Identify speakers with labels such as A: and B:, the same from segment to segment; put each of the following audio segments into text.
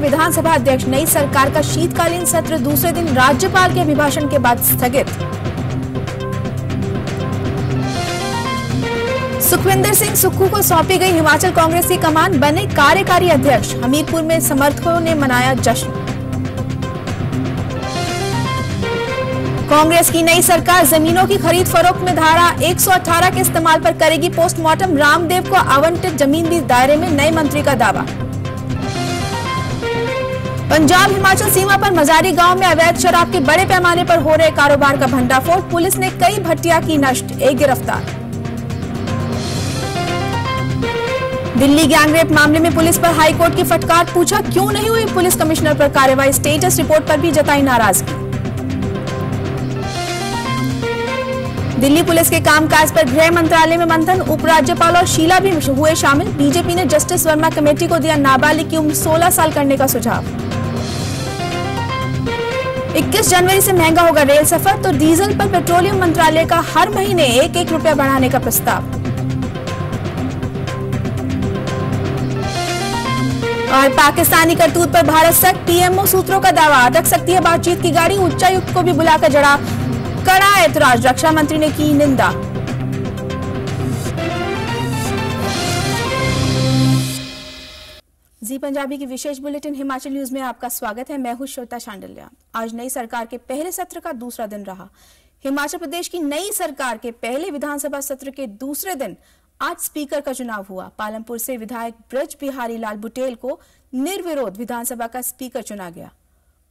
A: विधानसभा अध्यक्ष। नई सरकार का शीतकालीन सत्र दूसरे दिन राज्यपाल के अभिभाषण के बाद स्थगित। सुखविंदर सिंह सुक्खू को सौंपी गई हिमाचल कांग्रेस की कमान, बने कार्यकारी अध्यक्ष। हमीरपुर में समर्थकों ने मनाया जश्न। कांग्रेस की नई सरकार जमीनों की खरीद फरोख्त में धारा 118 के इस्तेमाल पर करेगी पोस्टमार्टम। रामदेव को आवंटित जमीन भी दायरे में, नए मंत्री का दावा। पंजाब हिमाचल सीमा पर मजारी गांव में अवैध शराब के बड़े पैमाने पर हो रहे कारोबार का भंडाफोड़। पुलिस ने कई भट्टियां की नष्ट, एक गिरफ्तार। दिल्ली गैंगरेप मामले में पुलिस पर हाईकोर्ट की फटकार, पूछा क्यों नहीं हुई पुलिस कमिश्नर पर कार्रवाई। स्टेटस रिपोर्ट पर भी जताई नाराजगी। दिल्ली पुलिस के कामकाज पर गृह मंत्रालय में मंथन, उपराज्यपाल और शीला भी हुए शामिल। बीजेपी ने जस्टिस वर्मा कमेटी को दिया नाबालिग की उम्र 16 साल करने का सुझाव। 21 जनवरी से महंगा होगा रेल सफर, तो डीजल पर पेट्रोलियम मंत्रालय का हर महीने 1-1 रुपया बढ़ाने का प्रस्ताव। और पाकिस्तानी करतूत पर भारत सख्त, पीएमओ सूत्रों का दावा, अटक सकती है बातचीत की गाड़ी। उच्चायुक्त को भी बुलाकर जड़ा कड़ा ऐतराज, रक्षा मंत्री ने की निंदा। जी पंजाबी की विशेष बुलेटिन हिमाचल न्यूज में आपका स्वागत है। मैं हूं श्वेता शांडिल्या। आज नई सरकार के पहले सत्र का दूसरा दिन रहा। हिमाचल प्रदेश की नई सरकार के पहले विधानसभा सत्र के दूसरे दिन आज स्पीकर का चुनाव हुआ। पालमपुर से विधायक ब्रज बिहारी लाल बुटेल को निर्विरोध विधानसभा का स्पीकर चुना गया।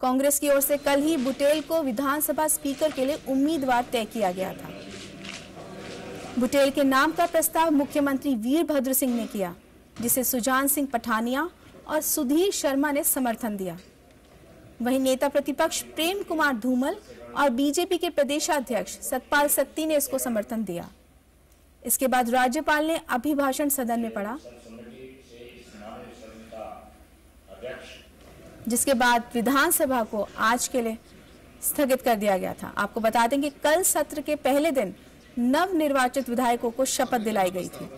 A: कांग्रेस की ओर से कल ही बुटेल को विधानसभा स्पीकर के लिए उम्मीदवार तय किया गया था। बुटेल के नाम का प्रस्ताव मुख्यमंत्री वीरभद्र सिंह ने किया, जिसे सुजान सिंह पठानिया और सुधीर शर्मा ने समर्थन दिया। वहीं नेता प्रतिपक्ष प्रेम कुमार धूमल और बीजेपी के प्रदेशाध्यक्ष सतपाल सत्ती ने इसको समर्थन दिया। इसके बाद राज्यपाल ने अभिभाषण सदन में पढ़ा, जिसके बाद विधानसभा को आज के लिए स्थगित कर दिया गया था। आपको बता दें कि कल सत्र के पहले दिन नव निर्वाचित विधायकों को शपथ दिलाई गई थी।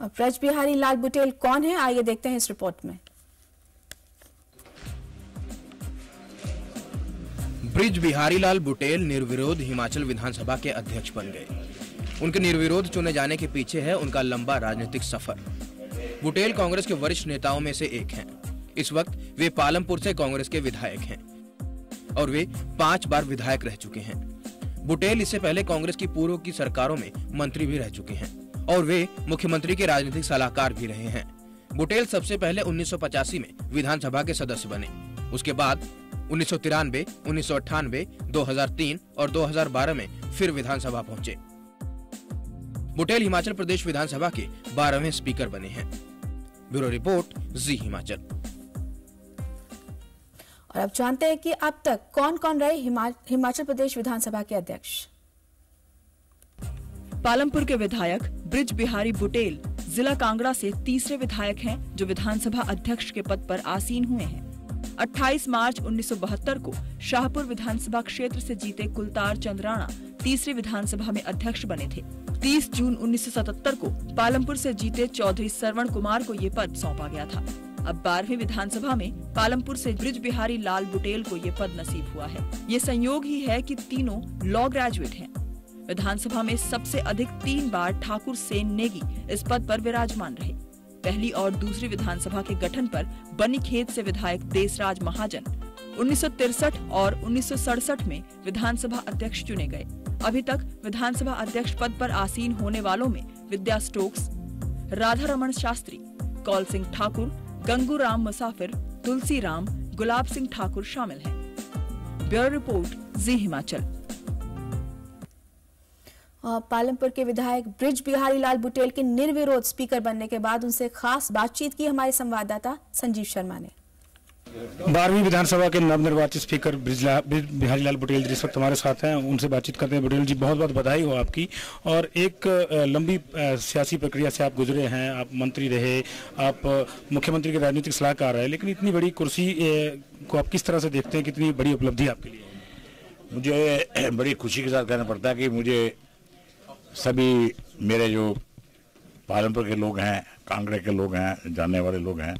A: और ब्रज बिहारी लाल बुटेल कौन है, आइए देखते हैं इस रिपोर्ट में।
B: ब्रज बिहारी लाल बुटेल निर्विरोध हिमाचल विधानसभा के अध्यक्ष बन गए। उनके निर्विरोध चुने जाने के पीछे है उनका लंबा राजनीतिक सफर। बुटेल कांग्रेस के वरिष्ठ नेताओं में से एक हैं। इस वक्त वे पालमपुर से कांग्रेस के विधायक हैं और वे 5 बार विधायक रह चुके हैं। बुटेल इससे पहले कांग्रेस की पूर्व की सरकारों में मंत्री भी रह चुके हैं और वे मुख्यमंत्री के राजनीतिक सलाहकार भी रहे हैं। बुटेल सबसे पहले 1985 में विधानसभा के सदस्य बने। उसके बाद 1993, 1998, 2003 और 2012 में फिर विधानसभा पहुंचे। बुटेल हिमाचल प्रदेश विधानसभा के 12वें स्पीकर बने हैं। ब्यूरो रिपोर्ट, जी हिमाचल।
A: और अब जानते हैं कि अब तक कौन कौन रहे हिमाचल प्रदेश विधानसभा के अध्यक्ष।
C: पालमपुर के विधायक ब्रज बिहारी बुटेल जिला कांगड़ा से तीसरे विधायक हैं जो विधानसभा अध्यक्ष के पद पर आसीन हुए हैं। 28 मार्च 1972 को शाहपुर विधानसभा क्षेत्र से जीते कुलतार चंद राणा तीसरी विधानसभा में अध्यक्ष बने थे। 30 जून 1977 को पालमपुर से जीते चौधरी सरवण कुमार को ये पद सौंपा गया था। अब 12वीं विधानसभा में पालमपुर से ब्रज बिहारी लाल बुटेल को ये पद नसीब हुआ है। ये संयोग ही है कि तीनों लॉ ग्रेजुएट हैं। विधानसभा में सबसे अधिक 3 बार ठाकुर सेन नेगी इस पद पर विराजमान रहे। पहली और दूसरी विधानसभा के गठन पर बनीखेत से विधायक देसराज महाजन 1963 और 1967 में विधानसभा अध्यक्ष चुने गए। अभी तक विधानसभा अध्यक्ष पद पर आसीन होने वालों में विद्या स्टोक्स, राधा रमन शास्त्री, कौल सिंह ठाकुर, गंगू राम मुसाफिर, तुलसी राम, गुलाब सिंह ठाकुर शामिल हैं। ब्यूरो रिपोर्ट, जी हिमाचल।
A: पालमपुर के विधायक ब्रज बिहारी लाल बुटेल के निर्विरोध स्पीकर बनने के बाद उनसे खास बातचीत की हमारे संवाददाता संजीव शर्मा ने।
D: 12वीं विधानसभा के नवनिर्वाचित स्पीकर ब्रज बिहारी लाल बुटेल जिस वक्त हमारे साथ हैं, उनसे बातचीत करते हैं। बुटेल जी, बहुत बहुत बधाई हो आपकी। और एक लंबी सियासी प्रक्रिया से आप गुजरे हैं, आप मंत्री रहे, आप मुख्यमंत्री के राजनीतिक सलाहकार रहे, लेकिन इतनी बड़ी कुर्सी को आप किस तरह से देखते हैं? कितनी बड़ी उपलब्धि आपके लिए?
E: मुझे बड़ी खुशी के साथ कहना पड़ता है कि मुझे सभी मेरे जो पालमपुर के लोग हैं, कांगड़ा के लोग हैं, जानने वाले लोग हैं,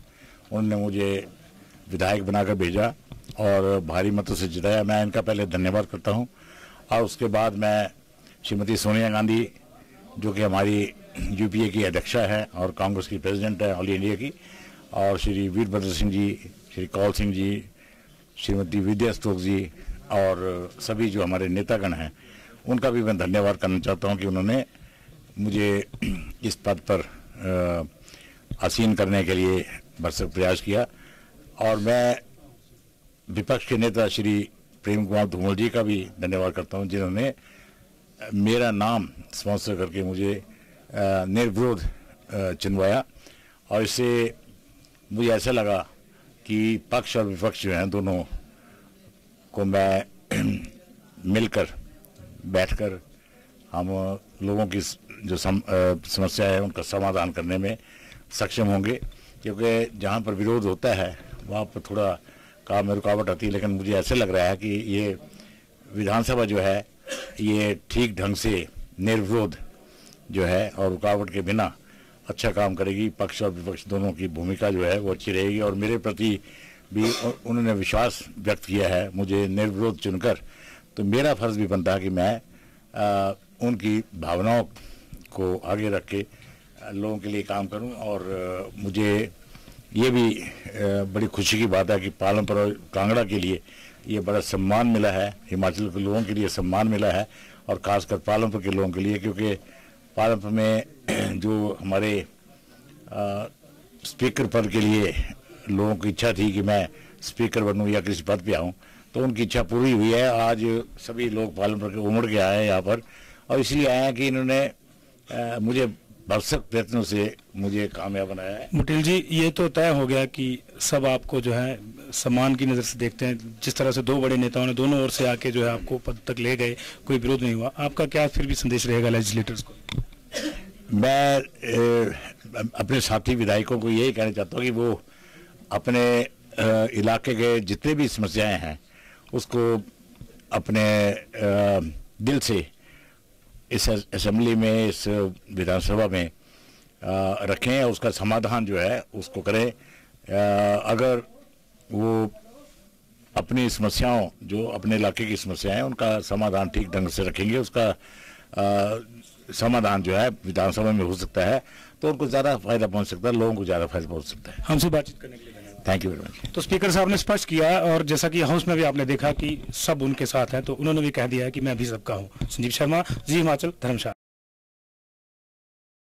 E: उन्होंने मुझे विधायक बनाकर भेजा और भारी मतों से जिताया। मैं इनका पहले धन्यवाद करता हूं। और उसके बाद मैं श्रीमती सोनिया गांधी, जो कि हमारी यूपीए की अध्यक्षा है और कांग्रेस की प्रेसिडेंट है ऑल इंडिया की, और श्री वीरभद्र सिंह जी, श्री कौल सिंह जी, श्रीमती विद्या स्टोक जी और सभी जो हमारे नेतागण हैं, उनका भी मैं धन्यवाद करना चाहता हूं कि उन्होंने मुझे इस पद पर आसीन करने के लिए भरसक प्रयास किया। और मैं विपक्ष के नेता श्री प्रेम कुमार धूमल जी का भी धन्यवाद करता हूं, जिन्होंने मेरा नाम स्पॉन्सर करके मुझे निर्विरोध चुनवाया। और इससे मुझे ऐसा लगा कि पक्ष और विपक्ष जो हैं दोनों को मैं मिलकर बैठकर हम लोगों की जो समस्या है उनका समाधान करने में सक्षम होंगे, क्योंकि जहाँ पर विरोध होता है वहाँ पर थोड़ा काम में रुकावट आती है। लेकिन मुझे ऐसे लग रहा है कि ये विधानसभा जो है ये ठीक ढंग से निर्विरोध जो है और रुकावट के बिना अच्छा काम करेगी। पक्ष और विपक्ष दोनों की भूमिका जो है वो अच्छी रहेगी। और मेरे प्रति भी उन्होंने विश्वास व्यक्त किया है मुझे निर्विरोध चुनकर, तो मेरा फर्ज भी बनता है कि मैं उनकी भावनाओं को आगे रख के लोगों के लिए काम करूं। और मुझे ये भी बड़ी खुशी की बात है कि पालमपुर और कांगड़ा के लिए ये बड़ा सम्मान मिला है, हिमाचल के लोगों के लिए सम्मान मिला है, और खासकर पालमपुर के लोगों के लिए, क्योंकि पालमपुर में जो हमारे स्पीकर पद के लिए लोगों की इच्छा थी कि मैं स्पीकर बनूं या किसी पद पे आऊं, तो उनकी इच्छा पूरी हुई है। आज सभी लोग पालमपुर के उमड़ के आए हैं यहाँ पर, और इसलिए आए हैं कि इन्होंने मुझे भरसक प्रयत्नों से मुझे कामयाब बनाया है।
D: बुटेल जी, ये तो तय हो गया कि सब आपको जो है सम्मान की नज़र से देखते हैं। जिस तरह से दो बड़े नेताओं ने दोनों ओर से आके जो है आपको पद तक ले गए, कोई विरोध नहीं हुआ, आपका क्या फिर भी संदेश रहेगा लेजिस्लेटर्स को?
E: मैं अपने साथी विधायकों को यही कहना चाहता हूँ कि वो अपने इलाके के जितने भी समस्याएं हैं उसको अपने दिल से इस असेंबली में, इस विधानसभा में रखें और उसका समाधान जो है उसको करें। अगर वो अपनी समस्याओं, जो अपने इलाके की समस्याएं हैं, उनका समाधान ठीक ढंग से रखेंगे, उसका समाधान जो है विधानसभा में हो सकता है, तो उनको ज़्यादा फायदा पहुंच सकता है, लोगों को ज़्यादा फायदा पहुंच सकता है।
D: हमसे बातचीत करने के लिए
E: थैंक यू वेरी मच।
D: तो स्पीकर साहब ने स्पष्ट किया, और जैसा कि हाउस में भी आपने देखा कि सब उनके साथ हैं, तो उन्होंने भी कह दिया है कि मैं भी सबका हूँ। संजीव शर्मा, जी हिमाचल, धर्मशाला।